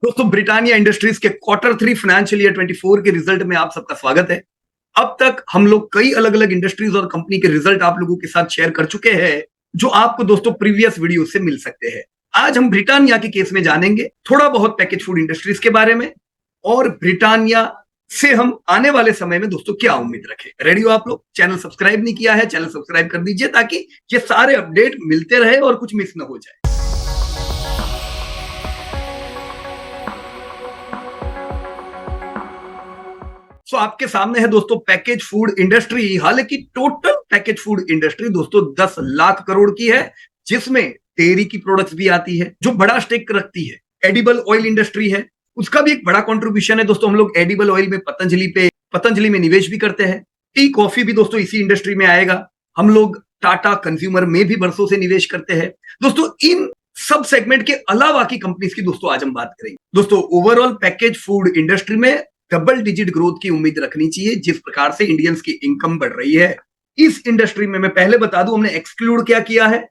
दोस्तों, Britannia industries के Q3 financial year 24 के रिजल्ट में आप सबका स्वागत है। अब तक हम लोग कई अलग अलग इंडस्ट्रीज और कंपनी के रिजल्ट आप लोगों के साथ शेयर कर चुके हैं, जो आपको दोस्तों प्रीवियस वीडियो से मिल सकते हैं। आज हम ब्रिटानिया के केस में जानेंगे थोड़ा बहुत पैकेज फूड इंडस्ट्रीज के बारे में, और ब्रिटानिया से हम आने वाले समय में दोस्तों क्या उम्मीद रखें। रेडी हो आप लोग? चैनल सब्सक्राइब नहीं किया है, चैनल सब्सक्राइब कर दीजिए ताकि ये सारे अपडेट मिलते रहे और कुछ मिस न हो जाए। सो आपके सामने है दोस्तों पैकेज फूड इंडस्ट्री। हालांकि टोटल पैकेज फूड इंडस्ट्री दोस्तों 10 लाख करोड़ की है, जिसमें डेयरी की प्रोडक्ट्स भी आती है जो बड़ा स्टेक रखती है। एडिबल ऑयल इंडस्ट्री है, उसका भी एक बड़ा कंट्रीब्यूशन है दोस्तों। हम लोग एडिबल ऑयल में पतंजलि में निवेश भी करते हैं। टी कॉफी भी दोस्तों इसी इंडस्ट्री में आएगा। हम लोग टाटा कंज्यूमर में भी बरसों से निवेश करते हैं दोस्तों। इन सब सेगमेंट के अलावा की कंपनीज की दोस्तों आज हम बात करेंगे। दोस्तों, ओवरऑल पैकेज फूड इंडस्ट्री में डबल डिजिट ग्रोथ की उम्मीद रखनी चाहिए, जिस प्रकार से इंडियंस की इनकम बढ़ रही है। इस इंडस्ट्री में मैं पहले बता दूं, हमने एक्सक्लूड क्या किया है,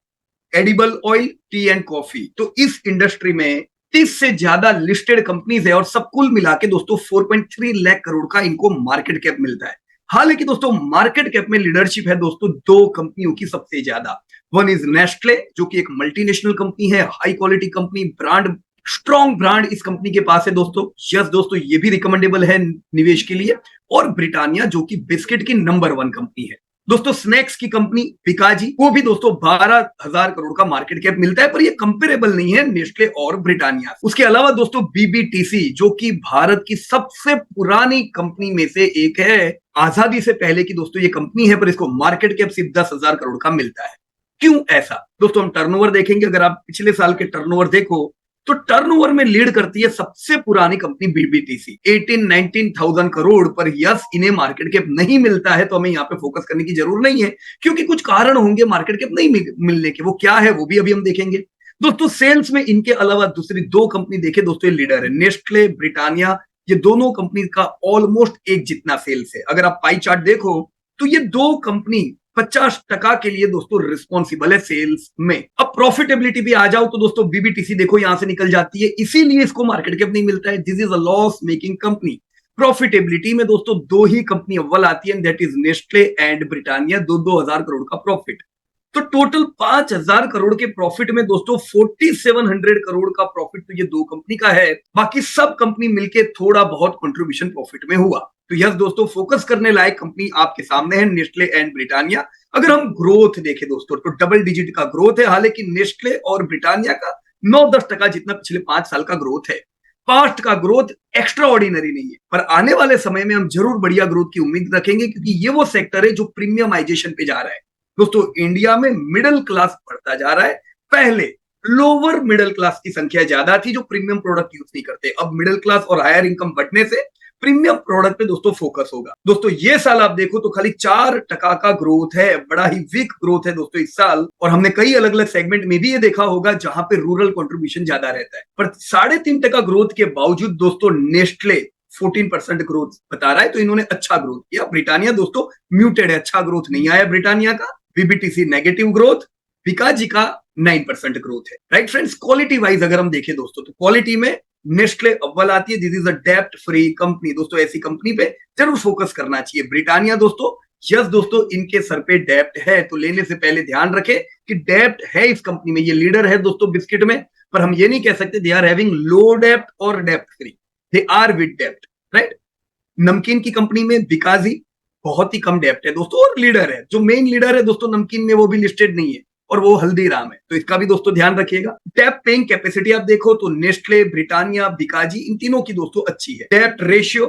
edible oil, T and coffee. तो इस इंडस्ट्री में 30 से ज्यादा लिस्टेड कंपनीज है और सब कुल मिला के दोस्तों 4.3 लाख करोड़ का इनको मार्केट कैप मिलता है। हालांकि दोस्तों मार्केट कैप में लीडरशिप है दोस्तों दो कंपनियों की सबसे ज्यादा। वन इज नेस्टले, जो कि एक मल्टीनेशनल कंपनी है, high quality company, brand, strong brand इस कंपनी के पास है दोस्तों। यस दोस्तों, ये भी रिकमेंडेबल है निवेश के लिए। और ब्रिटानिया, जो कि बिस्किट की नंबर 1 कंपनी है दोस्तों। स्नैक्स की कंपनी पिकाजी, वो भी दोस्तों 12,000 करोड़ का मार्केट कैप मिलता है, पर ये कंपेरेबल नहीं है नेस्ले और ब्रिटानिया। उसके अलावा दोस्तों बीबीटीसी, जो कि भारत की सबसे पुरानी कंपनी में से एक है, आजादी से पहले की दोस्तों ये कंपनी है, पर इसको मार्केट कैप सिर्फ 10,000 करोड़ का मिलता है। क्यों ऐसा दोस्तों? हम टर्नओवर देखेंगे। अगर आप पिछले साल के टर्नओवर देखो तो टर्नओवर में लीड करती है सबसे पुरानी कंपनी बीबीटीसी, 18-19,000 करोड़। पर यस, इन्हें मार्केट कैप नहीं मिलता है, तो हमें यहाँ पे फोकस करने की जरूरत नहीं है, क्योंकि कुछ कारण होंगे मार्केट कैप नहीं मिलने के। वो क्या है वो भी अभी हम देखेंगे दोस्तों। सेल्स में इनके अलावा दूसरी दो कंपनी देखे दोस्तों, ये लीडर है, नेस्टले, ब्रिटानिया। ये दोनों कंपनी का ऑलमोस्ट एक जितना सेल्स है। अगर आप पाई चार्ट देखो तो ये दो कंपनी 50% के लिए दोस्तों रिस्पॉन्सिबल है सेल्स में। अब प्रॉफिटेबिलिटी भी आ जाओ तो दोस्तों बीबीटीसी देखो यहां से निकल जाती है, इसीलिए इसको मार्केट कैप नहीं मिलता है। This is a loss making company. Profitability में दोस्तों दो ही कंपनी अव्वल आती है, that is Nestlé and Britannia, 2,000 crore का प्रॉफिट। तो टोटल 5,000 करोड़ के प्रॉफिट में दोस्तों 4,700 करोड़ का प्रॉफिट तो ये दो कंपनी का है। बाकी सब कंपनी मिलके थोड़ा बहुत कंट्रीब्यूशन प्रॉफिट में हुआ। तो यस दोस्तों, फोकस करने लायक कंपनी आपके सामने है, नेस्टले एंड ब्रिटानिया। अगर हम ग्रोथ देखें दोस्तों तो डबल डिजिट का ग्रोथ है। हालांकि नेस्टले और ब्रिटानिया का 9-10% जितना पिछले 5 साल का ग्रोथ है। पास्ट का ग्रोथ एक्स्ट्रा ऑर्डिनरी नहीं है, पर आने वाले समय में हम जरूर बढ़िया ग्रोथ की उम्मीद रखेंगे, क्योंकि ये वो सेक्टर है जो प्रीमियमाइजेशन पे जा रहा है दोस्तों। इंडिया में मिडिल क्लास बढ़ता जा रहा है। पहले लोअर मिडिल क्लास की संख्या ज्यादा थी जो प्रीमियम प्रोडक्ट यूज नहीं करते। अब मिडिल क्लास और हायर इनकम बढ़ने से प्रीमियम प्रोडक्ट पे दोस्तों फोकस होगा। दोस्तों ये साल आप देखो तो खाली 4% का ग्रोथ है, बड़ा ही वीक ग्रोथ है दोस्तों इस साल। और हमने कई अलग अलग सेगमेंट में भी ये देखा होगा जहां पे रूरल कंट्रीब्यूशन ज्यादा रहता है। पर 3.5% ग्रोथ के बावजूद दोस्तों नेस्टले 14% ग्रोथ बता रहा है, तो इन्होंने अच्छा ग्रोथ किया। ब्रिटानिया दोस्तों म्यूटेड है, अच्छा ग्रोथ नहीं आया ब्रिटानिया का। बीबीटीसी नेगेटिव ग्रोथ, पिकाजी का 9% ग्रोथ है। राइट फ्रेंड्स, क्वालिटी वाइज अगर हम देखें दोस्तों तो क्वालिटी में नेस्टले अव्वल आती है। दिस इज अ डेप्ट फ्री कंपनी दोस्तों, ऐसी कंपनी पे जरूर फोकस करना चाहिए। ब्रिटानिया दोस्तों, यस दोस्तों, इनके सर पे डेप्ट है, तो लेने से पहले ध्यान रखें कि डेप्ट है इस कंपनी में। ये लीडर है दोस्तों बिस्किट में, पर हम ये नहीं कह सकते दे आर हैविंग लो डेप्ट और डेप्ट free, they are with dept. Right, नमकीन की कंपनी में बिकाजी बहुत ही कम डेप्ट है दोस्तों, और लीडर है, जो मेन लीडर है दोस्तों नमकीन में वो भी लिस्टेड नहीं है, और वो हल्दीराम है, तो इसका भी दोस्तों ध्यान रखिएगा। डेप्ट पेइंग कैपेसिटी आप देखो तो नेस्टले, ब्रिटानिया, बिकाजी, इन तीनों की दोस्तों अच्छी है। डेप्ट रेशियो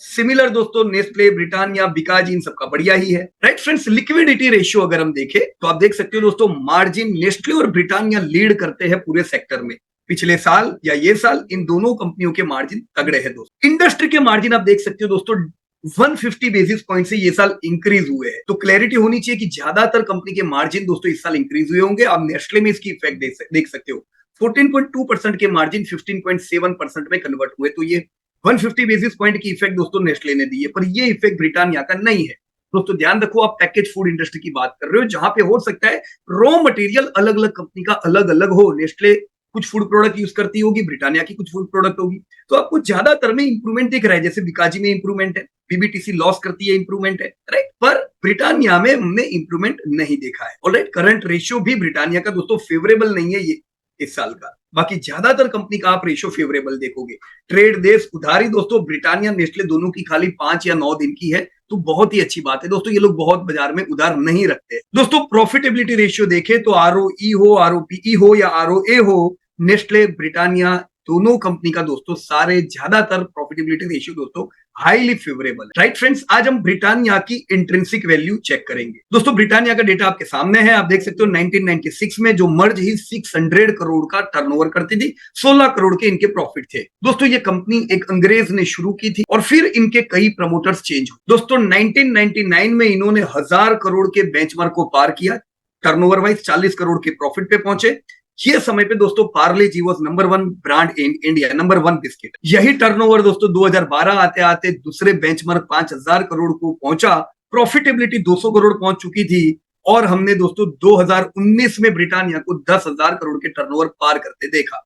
सिमिलर दोस्तों, नेस्टले, ब्रिटानिया, बिकाजी, इन सबका बढ़िया ही है। राइट फ्रेंड्स, लिक्विडिटी रेशियो अगर हम देखें तो आप देख सकते हो दोस्तों, मार्जिन नेस्टले और ब्रिटानिया लीड करते हैं पूरे सेक्टर में। पिछले साल या ये साल इन दोनों कंपनियों के मार्जिन तगड़े हैं दोस्तों। इंडस्ट्री के मार्जिन आप देख सकते हो दोस्तों 150 बेसिस पॉइंट से ये साल इंक्रीज हुए हैं। तो क्लैरिटी होनी चाहिए कि ज्यादातर कंपनी के मार्जिन दोस्तों इस साल इंक्रीज हुए होंगे। आप नेस्टले में इसकी इफेक्ट देख सकते हो, 14.2% के मार्जिन 15.7% में कन्वर्ट हुए। तो ये 150 बेसिस पॉइंट की इफेक्ट दोस्तों नेस्टले ने दी है, पर ये इफेक्ट ब्रिटानिया का नहीं है। दोस्तों ध्यान रखो, आप पैकेज फूड इंडस्ट्री की बात कर रहे हो, जहां पे हो सकता है रॉ मटेरियल अलग अलग कंपनी का अलग अलग हो। नेस्ले कुछ फूड प्रोडक्ट यूज करती होगी, ब्रिटानिया की कुछ फूड प्रोडक्ट होगी, तो आपको ज्यादातर में इंप्रूवमेंट दिख रहा है। जैसे बिकाजी में इंप्रूवमेंट है, पीबीटीसी लॉस करती है, इंप्रूवमेंट है, राइट। पर ब्रिटानिया में हमने इंप्रूवमेंट नहीं देखा है। ऑलराइट, करंट रेशियो भी ब्रिटानिया का दोस्तों फेवरेबल नहीं है ये इस साल का। बाकी ज्यादातर कंपनी का आप रेशियो फेवरेबल देखोगे। ट्रेड देश उधारी दोस्तों ब्रिटानिया नेस्ले दोनों की खाली 5 या 9 दिन की है, तो बहुत ही अच्छी बात है दोस्तों। ये लोग बहुत बाजार में उधार नहीं रखते दोस्तों। प्रॉफिटेबिलिटी रेशियो देखें तो आरओई हो, आरओपीई हो या आरओए हो, नेस्ले ब्रिटानिया दोनों कंपनी का दोस्तों सारे ज्यादातर प्रॉफिटेबिलिटी रेशियो दोस्तों हाईली फेवरेबल है, राइट फ्रेंड्स। आज हम ब्रिटानिया की इंट्रिंसिक वैल्यू चेक करेंगे दोस्तों। ब्रिटानिया का डेटा आपके सामने है, आप देख सकते हो 1996 में जो मर्ज ही 600 करोड़ का टर्नओवर करती थी, 16 करोड़ के इनके प्रॉफिट थे दोस्तों। ये कंपनी एक अंग्रेज ने शुरू की थी और फिर इनके कई प्रमोटर्स चेंज हुए दोस्तों। 1999 में इन्होंने 1000 करोड़ के बेंचमार्क को पार किया, टर्नओवर वाइज 40 करोड़ के प्रॉफिट पे पहुंचे। ये समय पे दोस्तों Parle G was number 1 brand in India, number 1 biscuit. यही टर्नओवर दोस्तों 2012 आते आते दूसरे बेंचमार्क 5000 करोड़ को पहुंचा, प्रॉफिटेबिलिटी 200 करोड़ पहुंच चुकी थी और हमने दोस्तों 2019 में ब्रिटानिया को 10,000 करोड़ के टर्नओवर पार करते देखा,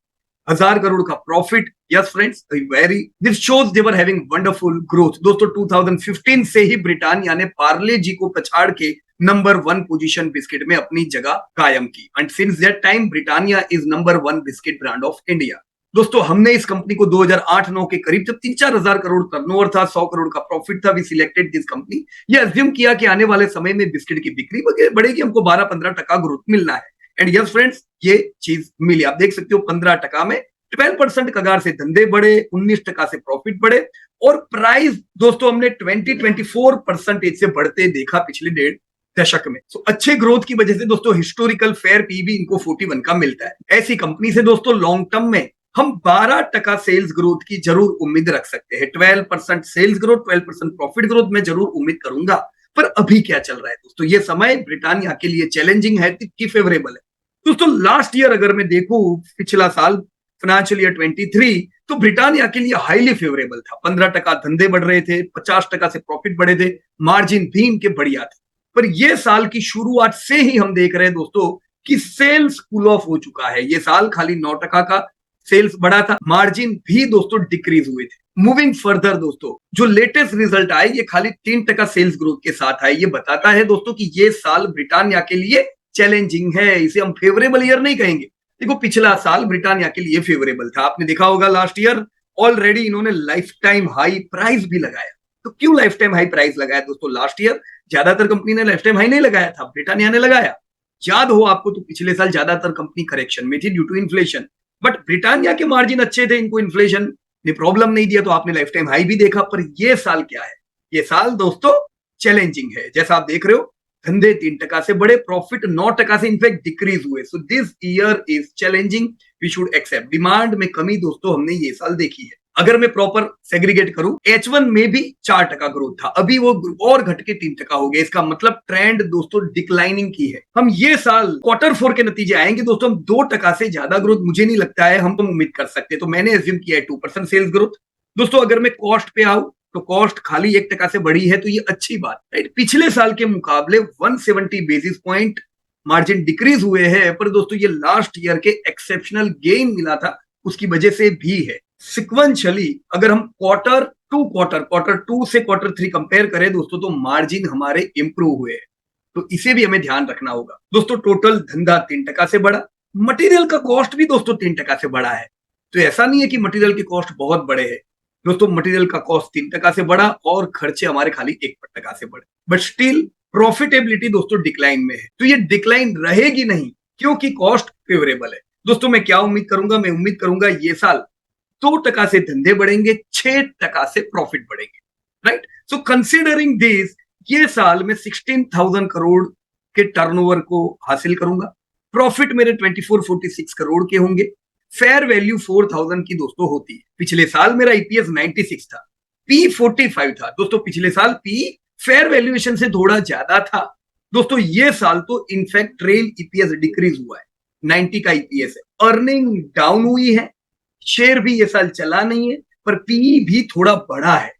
1000 करोड़ का profit. Yes friends, very this shows they were having wonderful growth दोस्तों। 2015 से ही ब्रिटानिया ने पार्ले जी को पछाड़ के नंबर 1 पोजीशन बिस्किट में अपनी जगह कायम की and since that time Britannia is number 1 biscuit brand of India दोस्तों। हमने इस कंपनी को 2008-9 के करीब जब 3-4 हजार करोड़ टर्नओवर था, 100 करोड़ का प्रॉफिट था, वी सिलेक्टेड दिस कंपनी। ये अज्यूम किया कि आने वाले समय में बिस्किट की बिक्री बढ़ेगी, हमको 12-15% ग्रोथ मिलना है एंड यस फ्रेंड्स, ये चीज मिली। आप देख सकते हो 15% में 12% कगार से धंधे बढ़े, 19% से प्रॉफिट बढ़े और प्राइस दोस्तों हमने 20-24% से बढ़ते देखा पिछले 1.5 दशक में। तो अच्छे ग्रोथ की वजह से दोस्तों हिस्टोरिकल फेयर पी भी इनको 41 का मिलता है। ऐसी कंपनी से दोस्तों लॉन्ग टर्म में हम 12% सेल्स ग्रोथ की जरूर उम्मीद रख सकते हैं। 12% सेल्स ग्रोथ, 12% प्रॉफिट ग्रोथ मैं जरूर उम्मीद करूंगा। पर अभी क्या चल रहा है दोस्तों, ये समय ब्रिटानिया के लिए चैलेंजिंग है कि फेवरेबल है दोस्तों। लास्ट ईयर अगर मैं देखूं, पिछला साल फाइनेंशियल ईयर 23, तो ब्रिटानिया के लिए हाईली फेवरेबल था। 15% धंधे बढ़ रहे थे, 50% से प्रॉफिट बढ़े थे, मार्जिन भी इनके बढ़िया थे। पर ये साल की शुरुआत से ही हम देख रहे हैं दोस्तों कि सेल्स कूल ऑफ हो चुका है। ये साल खाली 9% का सेल्स बढ़ा था, मार्जिन भी दोस्तों डिक्रीज हुए थे। मूविंग फर्दर दोस्तों, जो लेटेस्ट रिजल्ट आए ये खाली 3% सेल्स ग्रोथ के साथ आए। ये बताता है दोस्तों कि ये साल ब्रिटानिया के लिए चैलेंजिंग है, इसे हम फेवरेबल ईयर नहीं कहेंगे। देखो पिछला साल ब्रिटानिया के लिए फेवरेबल था, आपने देखा होगा लास्ट ईयर ऑलरेडी इन्होंने लाइफ टाइम हाई प्राइस भी लगाया। तो क्यों लाइफ टाइम हाई प्राइस लगाया दोस्तों लास्ट ईयर? ज्यादातर कंपनी ने लाइफ टाइम हाई नहीं लगाया था, ब्रिटानिया ने लगाया। याद हो आपको तो पिछले साल ज्यादातर कंपनी करेक्शन में थी due to inflation, but Britannia के मार्जिन अच्छे थे, इनको इन्फ्लेशन ने प्रॉब्लम नहीं दिया, तो आपने लाइफ टाइम हाई भी देखा। पर ये साल क्या है? ये साल दोस्तों चैलेंजिंग है। जैसा आप देख रहे हो, धंधे 3% से बढ़े, प्रॉफिट 9% से इनफैक्ट डिक्रीज हुए। So this year is challenging, we should accept. Demand में कमी दोस्तों हमने ये साल देखी है। अगर मैं प्रॉपर सेग्रीगेट करूं, H1 में भी 4% ग्रोथ था, अभी वो और घट के 3% हो गया। इसका मतलब ट्रेंड दोस्तों डिक्लाइनिंग की है। हम ये साल Q4 के नतीजे आएंगे दोस्तों, हम 2% से ज्यादा ग्रोथ मुझे नहीं लगता है हम उम्मीद कर सकते। तो मैंने एज्यूम किया है 2% सेल्स ग्रोथ दोस्तों। अगर मैं कॉस्ट पे आऊं तो कॉस्ट खाली 1% से बढ़ी है, तो ये अच्छी बात, राइट। पिछले साल के मुकाबले 170 बेसिस पॉइंट मार्जिन डिक्रीज हुए हैं, पर दोस्तों ये लास्ट ईयर के एक्सेप्शनल गेन मिला था उसकी वजह से भी है। सिक्वेंशियली अगर हम क्वार्टर टू से Q3 कंपेयर करें दोस्तों, तो मार्जिन हमारे इंप्रूव हुए हैं, तो इसे भी हमें ध्यान रखना होगा दोस्तों। टोटल धंधा 3% से बढ़ा, मटेरियल का कॉस्ट भी दोस्तों 3% से बढ़ा है। तो ऐसा नहीं है कि मटेरियल के कॉस्ट बहुत बड़े हैं दोस्तों, मटेरियल का कॉस्ट 3% से बढ़ा और खर्चे हमारे खाली 1% से बढ़े, बट स्टिल प्रॉफिटेबिलिटी दोस्तों डिक्लाइन में है। तो ये डिक्लाइन रहेगी नहीं क्योंकि कॉस्ट फेवरेबल है दोस्तों। मैं क्या उम्मीद करूंगा? मैं उम्मीद करूंगा ये साल 2% से धंधे बढ़ेंगे, 6% से प्रॉफिट बढ़ेंगे, राइट। सो कंसिडरिंग दिस, ये साल में 16,000 करोड़ के टर्नओवर को हासिल करूंगा, प्रॉफिट मेरे 24-46 करोड़ के होंगे, फेयर वैल्यू 4,000 की दोस्तों होती है। पिछले साल मेरा ईपीएस 96 था, पी 45 था दोस्तों। पिछले साल पी फेयर वैल्यूएशन से थोड़ा ज्यादा था दोस्तों। ये साल तो इनफैक्ट ट्रेल ईपीएस डिक्रीज हुआ है, 90 का ईपीएस है। अर्निंग डाउन हुई है, शेयर भी ये साल चला नहीं है, पर पीई भी थोड़ा बढ़ा है।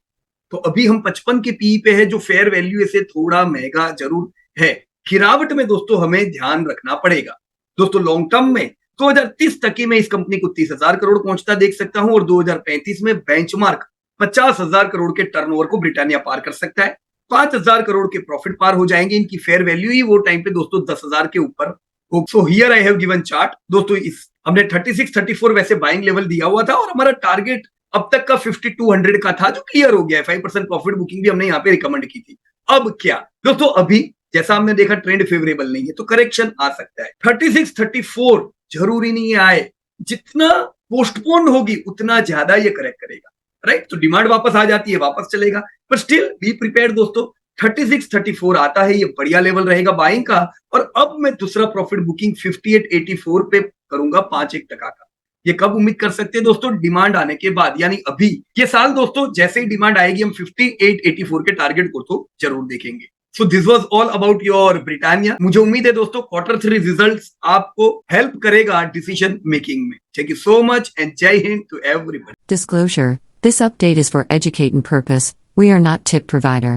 तो अभी हम 55 के पीई पे है, जो फेयर वैल्यू से थोड़ा महंगा जरूर है। गिरावट में दोस्तों हमें ध्यान रखना पड़ेगा। दोस्तों लॉन्ग टर्म में 2030 तक में इस कंपनी को 30,000 करोड़ पहुंचता देख सकता हूं और 2035 में बेंचमार्क 50,000 करोड़ के टर्नओवर को ब्रिटानिया पार कर सकता है। 5,000 करोड़ के प्रॉफिट पार हो जाएंगे। इनकी फेयर वैल्यू ही वो टाइम पे दोस्तों 10,000 के ऊपर। So here I have given chart. दोस्तों इस हमने 36 34 वैसे बाइंग लेवल दिया हुआ था और हमारा टारगेट अब तक का 5200 का था, जो क्लियर हो गया है। 5% प्रॉफिट बुकिंग भी हमने यहाँ पे रिकमेंड की थी। अब क्या दोस्तों, अभी जैसा हमने देखा ट्रेंड फेवरेबल नहीं है तो करेक्शन आ सकता है। 36 34 जरूरी नहीं है आए, जितना पोस्टपोन होगी उतना ज्यादा ये करेक्ट करेगा, राइट। तो डिमांड वापस आ जाती है, वापस चलेगा, पर स्टिल बी प्रिपेयर्ड दोस्तों। 36 34 आता है, ये बढ़िया लेवल रहेगा बाइंग का। और अब मैं दूसरा प्रॉफिट बुकिंग 58 84 पे करूंगा 5-1% का। ये कब उम्मीद कर सकते हैं दोस्तों? डिमांड आने के बाद, यानी अभी ये साल दोस्तों जैसे ही डिमांड आएगी हम 58 84 के टारगेट को तो जरूर देखेंगे। So this was all about your Britannia. मुझे उम्मीद है दोस्तों Q3 रिजल्ट्स आपको हेल्प करेगा डिसीजन मेकिंग में। Thank you so much and जय हिंद to everybody. Disclosure: This update is for educating purpose. We are not tip provider.